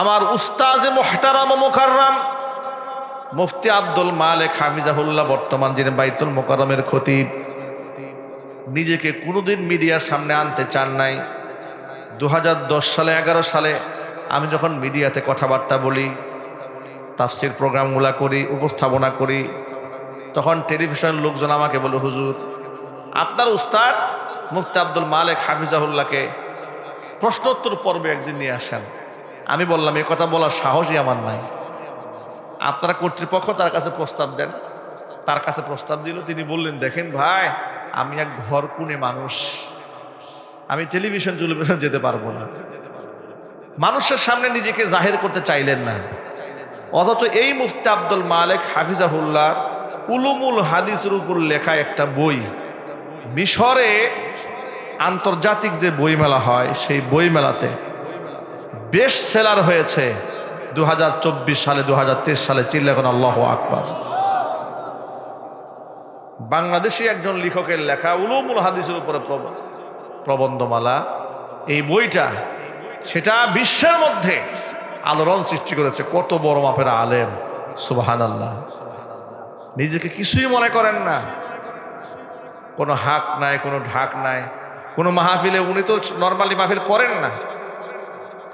আমার উস্তাজে মুহতারাম ও মুকাররম মুফতি আব্দুল মালেক হাফিজাহুল্লাহ, বর্তমান যিনি বাইতুল মুকাররমের খতিব, নিজেকে কোনোদিন মিডিয়ার সামনে আনতে চান নাই। 2010 সালে 11 সালে আমি যখন মিডিয়াতে কথাবার্তা বলি, তাফসির প্রোগ্রামগুলা করি, উপস্থাপনা করি, তখন টেলিভিশনের লোকজন আমাকে বলে, হুজুর আপনার উস্তাদ মুফতি আব্দুল মালেক হাফিজাহুল্লাহকে প্রশ্নোত্তর পর্বে একদিন নিয়ে আসেন। আমি বললাম, এই কথা বলার সাহসই আমার নাই। আপনারা কর্তৃপক্ষ তার কাছে প্রস্তাব দেন। তার কাছে প্রস্তাব দিল, তিনি বললেন, দেখেন ভাই, আমি এক ঘর কুনে মানুষ, আমি টেলিভিশন যেতে পারবো না। মানুষের সামনে নিজেকে জাহির করতে চাইলেন না। অথচ এই মুফতি আব্দুল মালেক হাফিজাহুল্লাহ উলুমুল হাদিসের উপর লেখা একটা বই, মিশরে আন্তর্জাতিক যে বইমেলা হয়, সেই বইমেলাতে বেস্ট সেলার হয়েছে 2024 সালে, 2023 সালে। চিল্লাখন আল্লাহু আকবার। বাংলাদেশি একজন লেখকের লেখা উলুমুল হাদিসের উপরে প্রবন্ধমালা, এই বইটা, সেটা বিশ্বের মধ্যে আলোড়ন সৃষ্টি করেছে। কত বড় মাপের আলেম, সুবহানাল্লাহ। নিজেকে কিছুই মনে করেন না, কোনো হাক নাই, কোনো ঢাক নাই। কোনো মাহফিলে, উনি তো নর্মালি মাহফিল করেন না,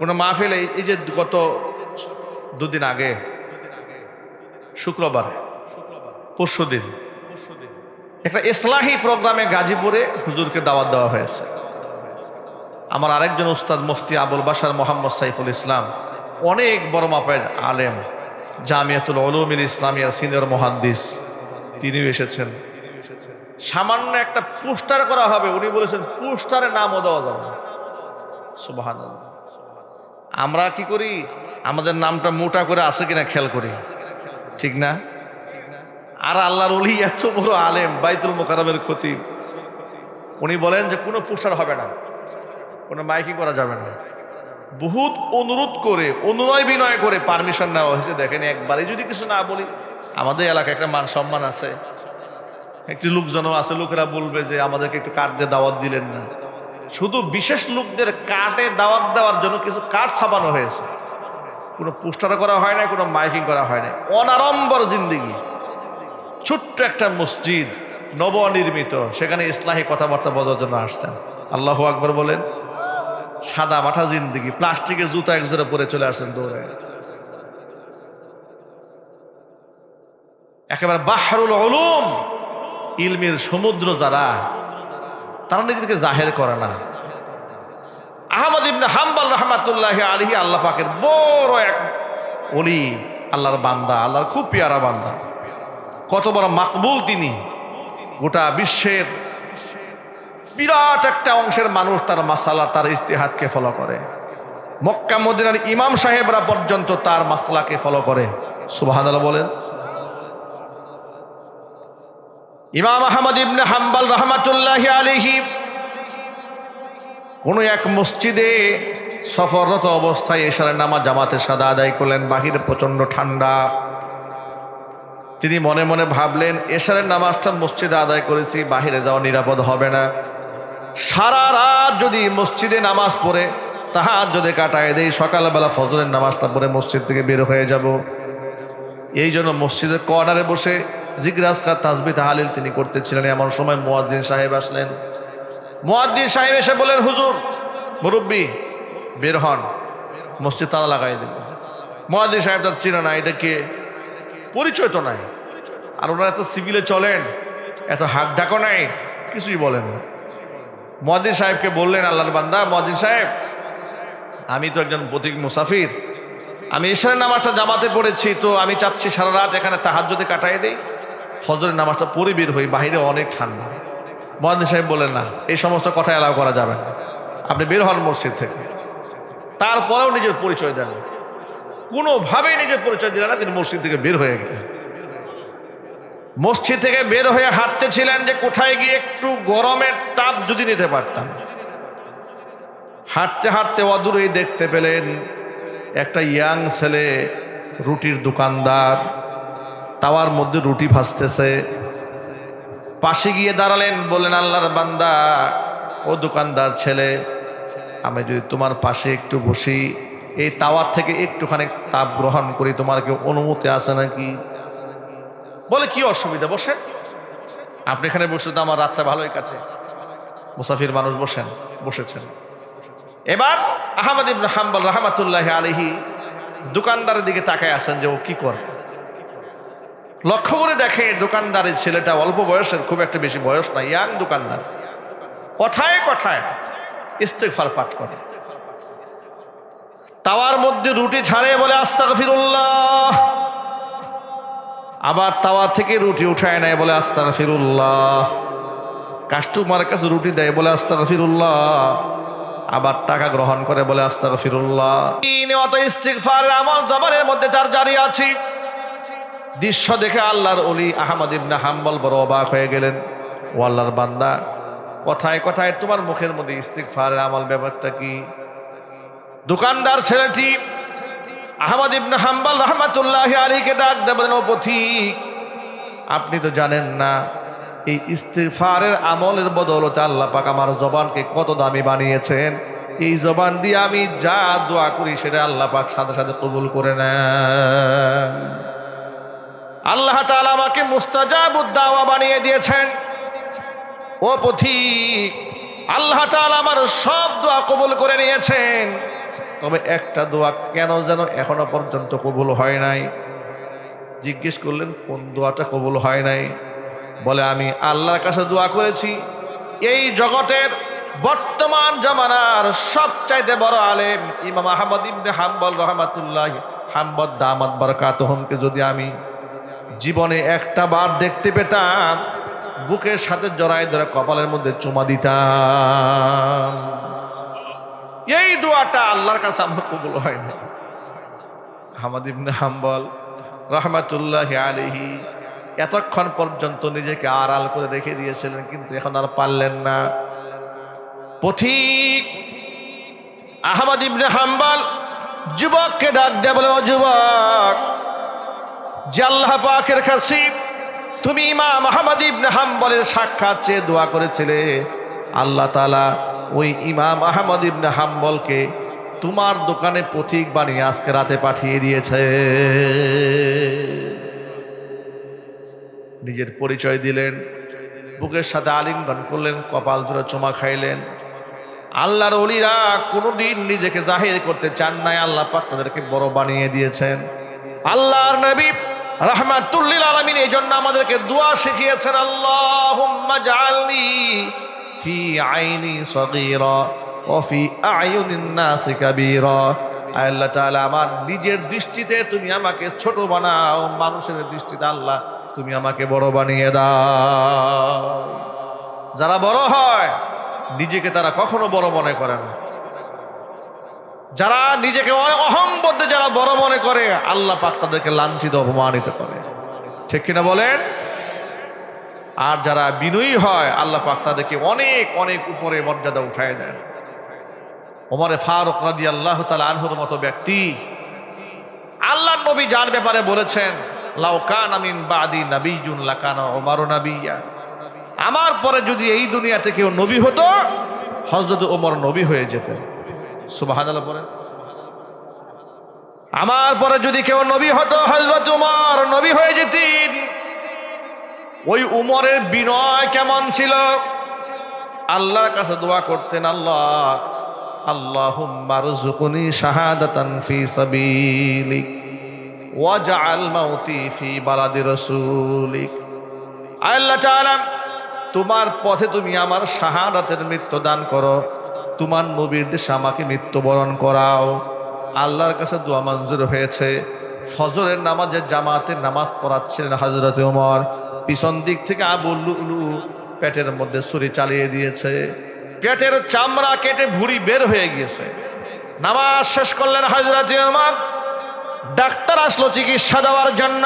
কোনো মাহফিলে, এই যে গত 2 দিন আগে, শুক্রবার, পরশুদিন একটা ইসলাহি প্রোগ্রামে গাজীপুরে হুজুরকে দাওয়াত দেওয়া হয়েছে। আমার আরেকজন উস্তাদ মুফতি আবুল বাশার মোহাম্মদ সাইফুল ইসলাম, অনেক বড় মাপের আলেম, জামিয়াতুল উলুমিল ইসলামিয়া সিনিয়র মুহাদ্দিস, তিনিও এসেছেন। সামান্য একটা পোস্টার করা হবে, উনি বলেছেন পোস্টারে নামও দেওয়া যাবে না। সুবহানাল্লাহ। আমরা কি করি, আমাদের নামটা মোটা করে আছে কিনা খেয়াল করি, ঠিক না? আর আল্লাহর ওলি এত বড় আলেম, বাইতুল মুকাররমের খতিব, উনি বলেন যে কোনো পোস্টার হবে না, কোনো মাইকিং করা যাবে না। বহুত অনুরোধ করে, অনুনয় বিনয় করে পারমিশন নেওয়া হয়েছে। দেখেন, একবারে যদি কিছু না বলি, আমাদের এলাকায় একটা মান সম্মান আছে, একটি লোকজনও আছে, লোকেরা বলবে যে আমাদেরকে একটু কার্ড দিয়ে দাওয়াত দিলেন না। শুধু বিশেষ লোকদের কার্ডে দাওয়াত দেওয়ার জন্য কিছু কার্ড ছাপানো হয়েছে, কোনো পোস্টার করা হয় না, কোনো মাইকিং করা হয় না। অনাড়ম্বর জিন্দেগি, ছোট্ট একটা মসজিদ নবনির্মিত, সেখানে ইসলাহি কথাবার্তা বলার জন্য আসছেন। আল্লাহু আকবার বলেন। সাদা মাঠা জিন্দেগি, প্লাস্টিকের জুতা একজোড়া পরে চলে আসছেন দৌড়ে। একেবারে বাহরুল উলুম, ইলমের সমুদ্র যারা, তারা নিজেদেরকে জাহের করে না। আহমদ ইবনে হাম্বল রাহমাতুল্লাহি আলাইহি আল্লাহ পাকের বড় এক ওলি, আল্লাহর বান্দা, আল্লাহর খুব পেয়ারা বান্দা। কত বড় মাকবুল তিনি! গোটা বিশ্বের বিরাট একটা অংশের মানুষ তার মাসালা, তার ইজতিহাদকে ফলো করে। মক্কা মদিনার ইমাম সাহেবরা পর্যন্ত তার মাসলাকে ফলো করে। সুবহানাল্লাহ বলেন। ইমাম আহমদ ইবনে হাম্বল রাহমাতুল্লাহি আলাইহি কোন এক মসজিদে সফররত অবস্থায় এশারের নামাজ জামাতের সাথে আদায় করলেন। বাহিরে প্রচন্ড ঠান্ডা। তিনি মনে মনে ভাবলেন, এশারের নামাজটা মসজিদে আদায় করেছি, বাহিরে যাওয়া নিরাপদ হবে না। সারা রাত যদি মসজিদে নামাজ পড়ে তাহাজ্জুদে কাটায় দেই, সকালবেলা ফজরের নামাজটা পড়ে মসজিদ থেকে বের হয়ে যাব। এই জন্য মসজিদের কর্নারে বসে জিকির আজকার তাসবিহ তাহলিল তিনি করতেছিলেন। এমন সময় মুয়াজ্জিন সাহেব আসলেন। মুয়াজ্জিন সাহেব এসে বলেন, হুজুর, মুরব্বী বের হন, মসজিদ তালা লাগাই দিল। মুয়াজ্জিন সাহেব তার চিনা না, এটা কে, পরিচয় তো নাই। আর ওনারা এত সিভিলে চলেন, এত হাক ডাকো নাই, কিছুই বলেন না। মুয়াজ্জিন সাহেবকে বললেন, আল্লাহর বান্দা মুয়াজ্জিন সাহেব, আমি তো একজন পথিক মুসাফির, আমি ইশারের নামাজটা জামাতে পড়েছি, তো আমি চাচ্ছি সারা রাত এখানে তাহাজ্জুদে কাটাই দেই, ফজরের নামাজটা পড়ে বের হই, বাহিরে অনেক ঠান্ডা। মুয়াজ্জিন সাহেব বললেন, না, এই সমস্ত কথা এলাও করা যাবে না, আপনি বের হন মসজিদ থেকে। তারপরেও নিজের পরিচয় দেন, কোনোভাবেই নিজের পরিচয় দিলেন না। তিনি মসজিদ থেকে বের হয়ে গেলেন। মসজিদ থেকে বের হয়ে হাঁটতেছিলেন যে কোথায় গিয়ে একটু গরমের তাপ যদি নিতে পারতাম। হাঁটতে হাঁটতে অদূরেই দেখতে পেলেন একটা ইয়াং ছেলে, রুটির দোকানদার, তাওয়ার মধ্যে রুটি ভাজতেছে। পাশে গিয়ে দাঁড়ালেন, বললেন, আল্লাহর বান্দা, ও দোকানদার ছেলে, আমি যদি তোমার পাশে একটু বসি এই তাওয়ার থেকে একটুখানি তাপ গ্রহণ করি, তোমার কি অনুমতি আছে নাকি? বলে কি অসুবিধা, বসেন। আপনি এখানে বসে তো আমার রাতটা ভালোই কাটে, মুসাফির মানুষ, বসেন। বসেছেন। এবার আহমদ ইবনে হাম্বল রাহমাতুল্লাহি আলাইহি দোকানদারের দিকে তাকায় আছেন যে ও কি করে। লক্ষ্য করে দেখে দোকানদারের ছেলেটা অল্প বয়সের, খুব একটা বেশি বয়স না, ইয়াং দোকানদার, কথায় কথায় ইস্তিগফার পাঠ করে। তাওয়ার মধ্যে রুটি ছাড়ে বলে আস্তাগফিরুল্লাহ, আবার তাওয়া থেকে রুটি উঠায় নেয় বলে আস্তাগফিরুল্লাহ, কাস্টমারের কাছে রুটি দেয় বলে আস্তাগফিরুল্লাহ, আবার টাকা গ্রহণ করে বলে আস্তাগফিরুল্লাহ। অত ইস্তিগফারের আমল জবানের মধ্যে তার জারি আছে। দৃশ্য দেখে আল্লাহর ওলি আহমদ ইবনে হাম্বল বড় অবাক হয়ে গেলেন। ও আল্লাহর বান্দা, কথায় কথায় তোমার মুখের মধ্যে ইস্তিগফারের আমল, ব্যাপারটা কি? দোকানদার ছেলেটি আহমদ ইবনে হাম্বল রাহমাতুল্লাহি আলাইহিকে ডাক দিয়ে বলেন, ও পথিক, আপনি তো জানেন না এই ইস্তিগফারের আমলের বদৌলতে আল্লাহ পাক আমার জবানকে কত দামি বানিয়েছেন। এই জবান দিয়ে আমি যা দোয়া করি সেটা আল্লাহ পাক সাথে সাথে কবুল করে নেন। আল্লাহ তাআলা আমাকে মুস্তাজাবুদ দাওয়া বানিয়ে দিয়েছেন। ও পথিক, আল্লাহ তাআলা আমার সব দোয়া কবুল করে নিয়েছেন, তবে একটা দোয়া কেন যেন এখনো পর্যন্ত কবুল হয় নাই। জিজ্ঞেস করলেন, কোন দোয়াটা কবুল হয় নাই? বলে, আমি আল্লাহর কাছে দোয়া করেছি এই জগতের বর্তমান জামানার সবচাইতে বড় আলেম ইমাম আহমদ ইবনে হাম্বল রাহমাতুল্লাহি হাম্বল দামাত বারাকাতুহুমকে যদি আমি জীবনে একটা বার দেখতে পেতাম, বুকের সাথে জড়ায় ধরে কপালের মধ্যে চুমা দিতাম। এই দোয়াটা আল্লাহর কাছে আমার কবুল হয় না। আহমদ ইবনে হাম্বল রাহমাতুল্লাহি আলাইহি এতক্ষণ পর্যন্ত নিজেকে আড়াল করে রেখে দিয়েছিলেন, কিন্তু এখন আর পারলেন না। পথিক আহমদ ইবনে হাম্বল যুবককে ডাক দিয়ে বলে, ও যুবক, যে আল্লাহ পাকের কাছে তুমি ইমাম আহমদ ইবনে হাম্বলের সাক্ষাৎ চেয়ে দোয়া করেছিলে, আল্লাহ তাআলা ওই ইমাম আহমদ ইবনে হাম্বলকে তোমার দোকানে পথিক বানিয়ে আজকে রাতে পাঠিয়ে দিয়েছে। নিজের পরিচয় দিলেন, বুকের সাথে আলিঙ্গন করলেন, কপাল ধরে চুমা খাইলেন। আল্লাহর ওলিরা কোনোদিন নিজেকে জাহির করতে চান নাই, আল্লাহ পাক তাদেরকে বড় বানিয়ে দিয়েছেন। আল্লাহর নবী রাহমাতুল লিল আলামিন এই জন্য আমাদেরকে দোয়া শিখিয়েছেন, আল্লাহুম্মা জাআলনি ফি আইনি সগীরা ওয়া ফি আয়ুনিন নাসি কাবীরা। আল্লাহ তাআলা, আমার নিজের দৃষ্টিতে তুমি আমাকে ছোট বানাও, মানুষের দৃষ্টিতে আল্লাহ তুমি আমাকে বড় বানিয়ে দাও। যারা বড় হয় নিজেকে তারা কখনো বড় মনে করে না। যারা নিজেকে অহংবোধে যারা বড় মনে করে, আল্লাহ পাক তাদেরকে লাঞ্ছিত অপমানিত করে, ঠিক কিনা বলেন? আর যারা বিনয়ী হয়, আল্লাহ পাক তাদেরকে অনেক অনেক উপরে মর্যাদা উঠায় দেন। ওমরে ফারুক রাদিয়াল্লাহু তাআলা আনহুর মতো ব্যক্তি, আল্লাহর নবী যার ব্যাপারে বলেছেন, লাউ কানা মিন বাদি নাবিয়্যুন লাকানা ওমর নাবিয়্যা, আমার পরে যদি এই দুনিয়াতে কেউ নবী হতো, হযরত ওমর নবী হয়ে যেতেন। সুবহানাল্লাহ বলেন। আমার পরে যদি কেউ নবী হতো, হযরত ওমর নবী হয়ে যেতেন। ওই উমরের বিনয় কেমন ছিল! আল্লাহর কাছে দোয়া করতেন, আল্লাহ আল্লাহুম্মা রযুকনি শাহাদাতান ফি সাবিলিক ওয়াজআল মাউতি ফি বালাদি রাসূলিক। আল্লাহ তাআলা, তোমার পথে তুমি আমার শাহাদাতের মৃত্যু দান করো, তোমার নবীর দেশে আমাকে মৃত্যুবরণ করাও। আল্লাহর কাছে দোয়া মঞ্জুর হয়েছে। ফজরের নামাজে জামাতে নামাজ পড়াচ্ছিলেন হযরত ওমর, পিছন দিক থেকে আবু লুলু পেটের মধ্যে ছুরি চালিয়ে দিয়েছে, পেটের চামড়া কেটে ভুঁড়ি বের হয়ে গিয়েছে। নামাজ শেষ করলেন হযরত ওমর। ডাক্তার আসলো চিকিৎসা দেওয়ার জন্য।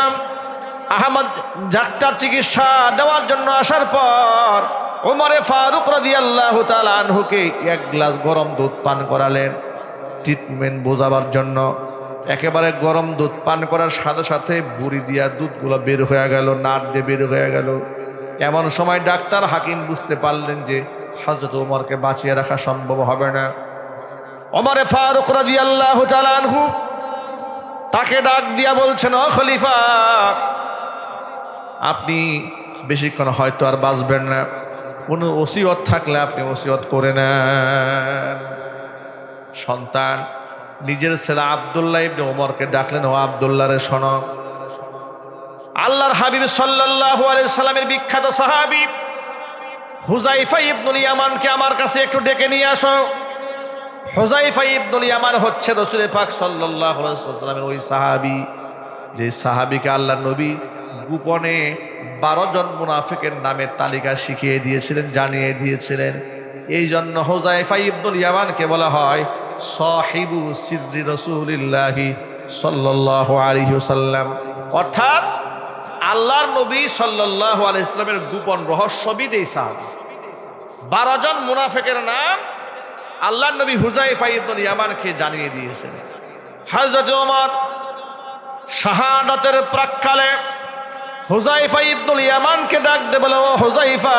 আহমদ ডাক্তার চিকিৎসা দেওয়ার জন্য আসার পর ওমরে ফারুক রাদিয়াল্লাহু তাআলা আনহুকে এক গ্লাস গরম দুধ পান করালেন, ট্রিটমেন্ট বোঝাবার জন্য। একেবারে গরম দুধ পান করার সাথে সাথে বুড়ি দিয়া দুধগুলো বের হয়ে গেল, নাক দিয়ে বের হয়ে গেল। এমন সময় ডাক্তার হাকিম বুঝতে পারলেন যে হযরত ওমরকে বাঁচিয়ে রাখা সম্ভব হবে না। ওমর ফারুক রাদিয়াল্লাহু তাআলা আনহু তাকে ডাক দিয়া বলছেন, ও খলিফা, আপনি বেশিক্ষণ হয়তো আর বাঁচবেন না, কোনো ওসিয়ত থাকলে আপনি ওসিয়ত করে নেন। সন্তান নিজের ছেলে আব্দুল্লাহ ইবনে ওমরকে ডাকলেন, ও আব্দুল্লাহ রে শোনো, আল্লাহর হাবিব সাল্লাল্লাহু আলাইহি সাল্লামের বিখ্যাত সাহাবী হুযায়ফা ইবনুল ইয়ামানকে আমার কাছে একটু ডেকে নিয়ে আসো। হুযায়ফা ইবনুল ইয়ামান হচ্ছে রাসূল পাক সাল্লাল্লাহু আলাইহি ওয়াসাল্লামের ওই সাহাবী, যে সাহাবীকে আল্লাহর নবী গোপনে 12 জন মুনাফিকের নামের তালিকা শিখিয়ে দিয়েছিলেন, জানিয়ে দিয়েছিলেন। এই জন্য হুযায়ফা ইবনুল ইয়ামানকে বলা হয় সাহিবু সিররি রাসূলিল্লাহি সাল্লাল্লাহু আলাইহি ওয়াসাল্লাম, অর্থাৎ আল্লাহর নবী সাল্লাল্লাহু আলাইহি ওয়াসাল্লামের গোপন রহস্যবিদ এই সাহাবী। 12 জন মুনাফিকের নাম আল্লাহর নবী হুযায়ফা ইবনুল ইয়ামানকে জানিয়ে দিয়েছেন। হযরত ওমর শাহাদাতের প্রাক্কালে হুযায়ফা ইবনুল ইয়ামানকে ডাক দিয়ে বলে, ও হুযায়ফা,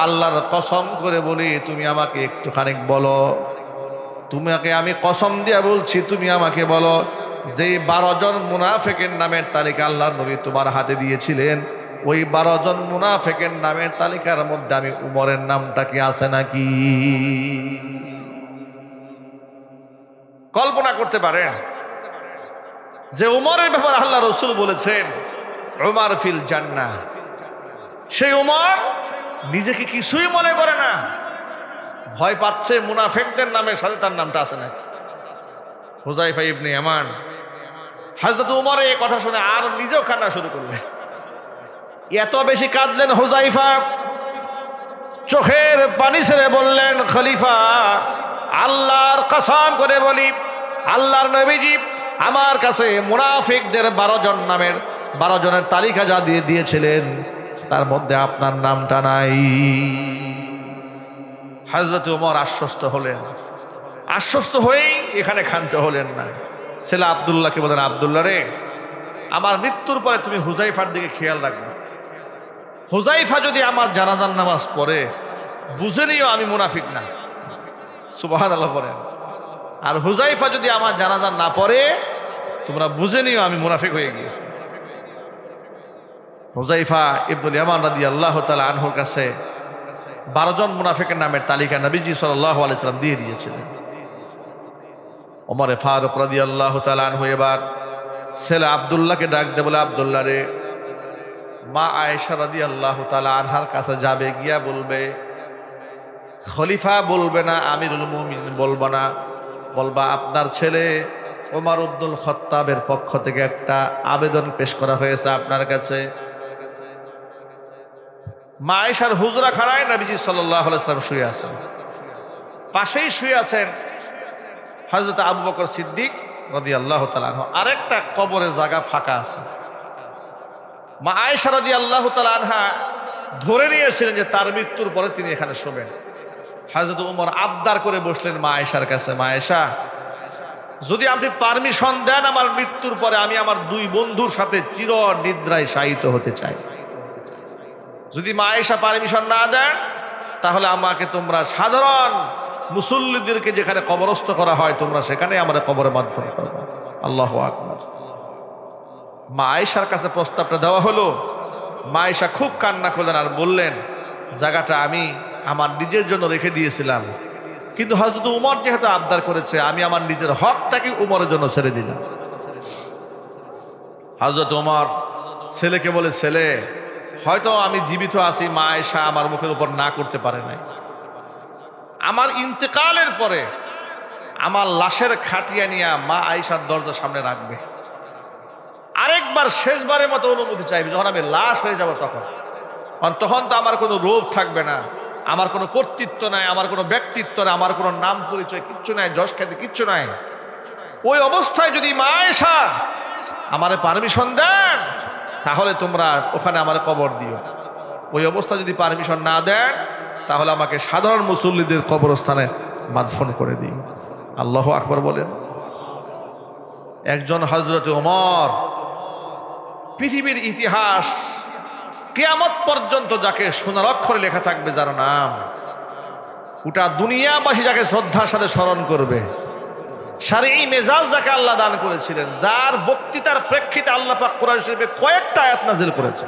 আল্লাহর কসম করে বলি, তুমি আমাকে একটুখানি বলো, তোমাকে আমি কসম দিয়ে বলছি, তুমি আমাকে বলো, যে 12 জন মুনাফিকের নামের তালিকা আল্লাহর নবী তোমার হাতে দিয়েছিলেন, ওই 12 জন মুনাফিকের নামের তালিকার মধ্যে আমি উমরের নামটা কি আছে নাকি? কল্পনা করতে পারেন যে উমরের ব্যাপারে আল্লাহ রাসূল বলেছেন উমর ফিল জান্নাহ। সেই উমর নিজেকে কিছুই মনে করে না, ভয় পাচ্ছে মুনাফিকদের নামের সাথে তার নামটা আছে নাকি। হুযায়ফা ইবনে ইয়ামান হযরত উমর এই কথা শুনে আর নিজেও কান্না শুরু করলেন। এত বেশি কাঁদলেন হুযায়ফা, চোখের পানি ছেড়ে বললেন, খলিফা, আল্লাহর কসম করে বলি, আল্লাহর নবীজি আমার কাছে মুনাফিকদের 12 জন নামের 12 জনের তালিকা যা দিয়ে দিয়েছিলেন, তার মধ্যে আপনার নামটা নাই। হযরত ওমর আশ্বস্ত হলেন। আশ্বস্ত হয়েই এখানে ক্ষান্ত হলেন না। ছেলে আব্দুল্লাহকে বলেন, আব্দুল্লাহ রে, আমার মৃত্যুর পরে তুমি হুযায়ফার দিকে খেয়াল রাখবে। হুযায়ফা যদি আমার জানাজার নামাজ পড়ে, বুঝে নিও আমি মুনাফিক না। সুবহানাল্লাহ বলেন। আর হুযায়ফা যদি আমার জানাজার না পড়ে, তোমরা বুঝে নিও আমি মুনাফিক হয়ে গিয়েছি। হুযায়ফা ইবনুল ইয়ামান রাদিয়াল্লাহু তাআলা আনহুর কাছে 12 জন মুনাফিকের নামের তালিকা নবীজি সাল্লাল্লাহু আলাইহি সাল্লাম দিয়ে দিয়েছিলেন। ওমর ফারুক রাদিয়াল্লাহু তাআলা আনহু এবার ছেলে আব্দুল্লাহকে ডাক দিয়ে বলে, আব্দুল্লাহ রে, মা আয়েশা রাদিয়াল্লাহু তাআলা আনহার কাছে যাবে, গিয়া বলবে, খলিফা বলবে না, আমিরুল মুমিনিন বলবে না, বলবা আপনার ছেলে ওমর ইবনুল খাত্তাবের পক্ষ থেকে একটা আবেদন পেশ করা হয়েছে আপনার কাছে। মা আয়েশার হুজরা খানায় নবীজি সাল্লাল্লাহু আলাইহি ওয়াসাল্লাম শুয়ে আছেন, পাশেই শুয়ে আছেন হযরত আবু বকর সিদ্দিক রাদিয়াল্লাহু তাআলা আনহু। আরেকটা কবরের জায়গা ফাঁকা আছে। মা আয়েশা রাদিয়াল্লাহু তাআলা আনহা ধরে নিয়েছিলেন যে তার মৃত্যুর পরে তিনি এখানে শোবেন। হযরত ওমর আবদার করে বসলেন মা আয়েশার কাছে, মা আয়েশা, যদি আপনি পারমিশন দেন, আমার মৃত্যুর পরে আমি আমার 2 বন্ধুর সাথে চির নিদ্রায় শায়িত হতে চাই। যদি মা আয়েশা পারমিশন না দেন, তাহলে আমাকে তোমরা সাধারণ মুসল্লিদেরকে যেখানে কবরস্থ করা হয়, তোমরা সেখানে আমাদের কবরে মাধ্যম করবে। আল্লাহু আকবার। মা আয়েশার কাছে প্রস্তাবটা দেওয়া হলো। মা আয়েশা খুব কান্না করলেন আর বললেন, জায়গাটা আমি আমার নিজের জন্য রেখে দিয়েছিলাম, কিন্তু হযরত উমর যেহেতু আবদার করেছে, আমি আমার নিজের হকটাকে উমরের জন্য ছেড়ে দিলাম। হযরত উমর ছেলেকে বলে, ছেলে, হয়তো আমি জীবিত আছি, মা আয়েশা আমার মুখের উপর না করতে পারে নাই। আমার ইন্তেকালের পরে আমার লাশের খাটিয়া নিয়ে মা আয়েশার দরজার সামনে রাখবে। আরেকবার শেষবারের মতো অনুমতি চাইবে, যখন আমি লাশ হয়ে যাব তখন। কারণ তখন তো আমার কোনো রূপ থাকবে না, আমার কোনো কর্তৃত্ব নাই, আমার কোনো ব্যক্তিত্ব নাই, আমার কোনো নাম পরিচয় কিচ্ছু নাই, যশ খ্যাতি কিচ্ছু নাই। ওই অবস্থায় যদি মা আয়েশা আমারে পারমিশন দেন, তাহলে তোমরা ওখানে আমার কবর দিও। ওই অবস্থা যদি পারমিশন না দেন, তাহলে আমাকে সাধারণ মুসল্লিদের কবরস্থানে মাদফন করে দিও। আল্লাহু আকবার বলেন। একজন হযরত ওমর, পৃথিবীর ইতিহাস কিয়ামত পর্যন্ত যাকে সোনার অক্ষরে লেখা থাকবে, যার নাম গোটা দুনিয়াবাসী যাকে শ্রদ্ধার সাথে স্মরণ করবে, শারঈ মেজাজ যাকে আল্লাহ দান করেছিলেন, যার বক্তৃতার প্রেক্ষিতে আল্লাহ পাক কোরআন শরীফে কয়েকটা আয়াত নাযিল করেছে,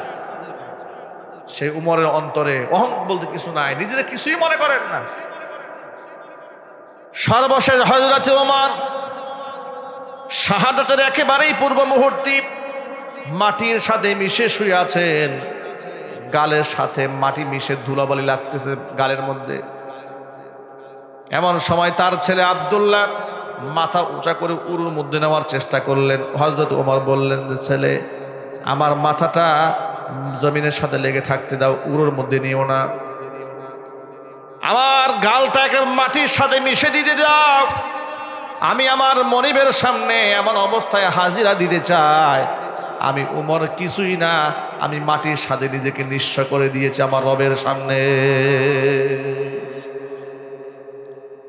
সেই উমরের অন্তরে অহং বলতে কিছু নাই, নিজেরা কিছুই মনে করেন না। সর্বশেষ হযরত ওমর শাহাদাতের একেবারেই পূর্ব মুহূর্তে মাটির সাথে মিশে শুয়ে আছেন, গালের সাথে মাটি মিশে ধুলাবালি লাগতেছে গালের মধ্যে। এমন সময় তার ছেলে আব্দুল্লাহ মাথা উঁচা করে উরুর মধ্যে নেওয়ার চেষ্টা করলেন। হযরত ওমর বললেন যে, ছেলে, আমার মাথাটা জমিনের সাথে লেগে থাকতে দাও, উরুর মধ্যে নিও না, আমার গালটাকে মাটির সাথে মিশে দিতে দাও। আমি আমার মনিবের সামনে এমন অবস্থায় হাজিরা দিতে চাই, আমি উমর কিছুই না, আমি মাটির সাথে নিজেকে নিঃস্ব করে দিয়েছি আমার রবের সামনে।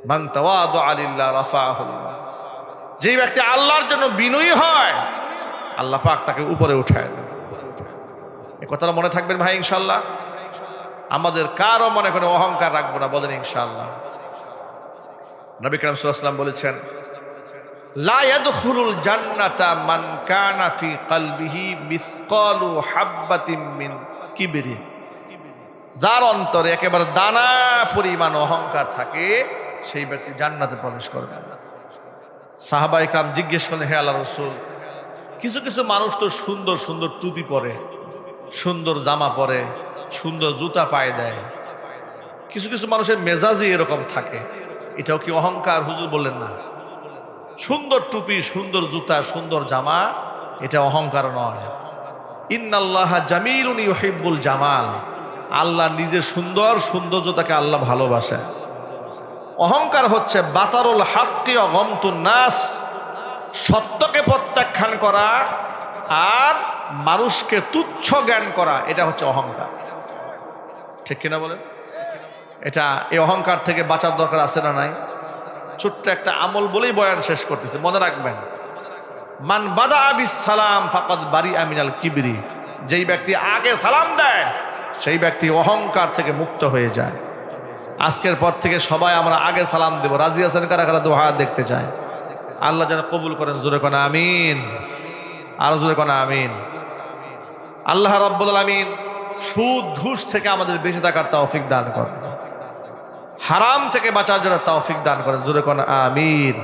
মান তাওয়াদা লিল্লাহ রাফাহুল্লাহ, যে ব্যক্তি আল্লাহর জন্য বিনয়ী হয়, আল্লাহ পাক তাকে উপরে উঠায় দেন। এই কথাটা মনে থাকবেন ভাই ইনশাআল্লাহ। আমাদের কারো মনে করে অহংকার রাখবো না, বলেন ইনশাআল্লাহ। নবী করিম সাল্লাল্লাহু আলাইহি ওয়াসাল্লাম বলেছেন, লা ইয়াদখুলুল জান্নাতা মান কানা ফি কলবিহি মিসকালু হাববাতিন মিন কিবরি, যার অন্তরে একেবারে দানা পরিমাণ অহংকার থাকে, সেই ব্যক্তি জান্নাতে প্রবেশ করবে না। সাহাবা ইকরাম জিজ্ঞেস করলেন, হে আল্লাহর রাসূল, কিছু কিছু মানুষ তো সুন্দর সুন্দর টুপি পরে, সুন্দর জামা পরে, সুন্দর জুতা পায়ে দেয়, কিছু কিছু মানুষের মেজাজই এরকম থাকে, এটাও কি অহংকার? হুজুর বললেন, না, সুন্দর টুপি, সুন্দর জুতা, সুন্দর জামা, এটা অহংকার নয়। ইন্নাল্লাহা জামিলুন ইউহিব্বুল জামাল, আল্লাহ নিজে সুন্দর, সৌন্দর্যতাকে আল্লাহ ভালোবাসেন। অহংকার হচ্ছে বাতারুল হাক্কি ওয়া গমতুন নাস, সত্যকে প্রত্যাখ্যান করা আর মানুষকে তুচ্ছ জ্ঞান করা, এটা হচ্ছে অহংকার। ঠিক কিনা বলেন? এটা, এই অহংকার থেকে বাঁচার দরকার আছে না নাই? ছোট্ট একটা আমল বলেই বয়ান শেষ করতেছে, মনে রাখবেন। মান বাদা বিস সালাম ফাকাদ বারিআ মিনাল কিবরি, যেই ব্যক্তি আগে সালাম দেয়, সেই ব্যক্তি অহংকার থেকে মুক্ত হয়ে যায়। আজকের পর থেকে সবাই আমরা আগে সালাম দেব। রাজি আছেন কারা কারা? দোয়া দেখতে চায়। আল্লাহ যেন কবুল করেন। জোরে কোনা আমিন, আরো জোরে কোনা আমিন। আল্লাহ রাব্বুল আলামিন সুদ ঘুষ থেকে আমাদের বেঁচে থাকার তৌফিক দান করেন, হারাম থেকে বাঁচার জন্য তৌফিক দান করেন। জোরে কোনা আমিন।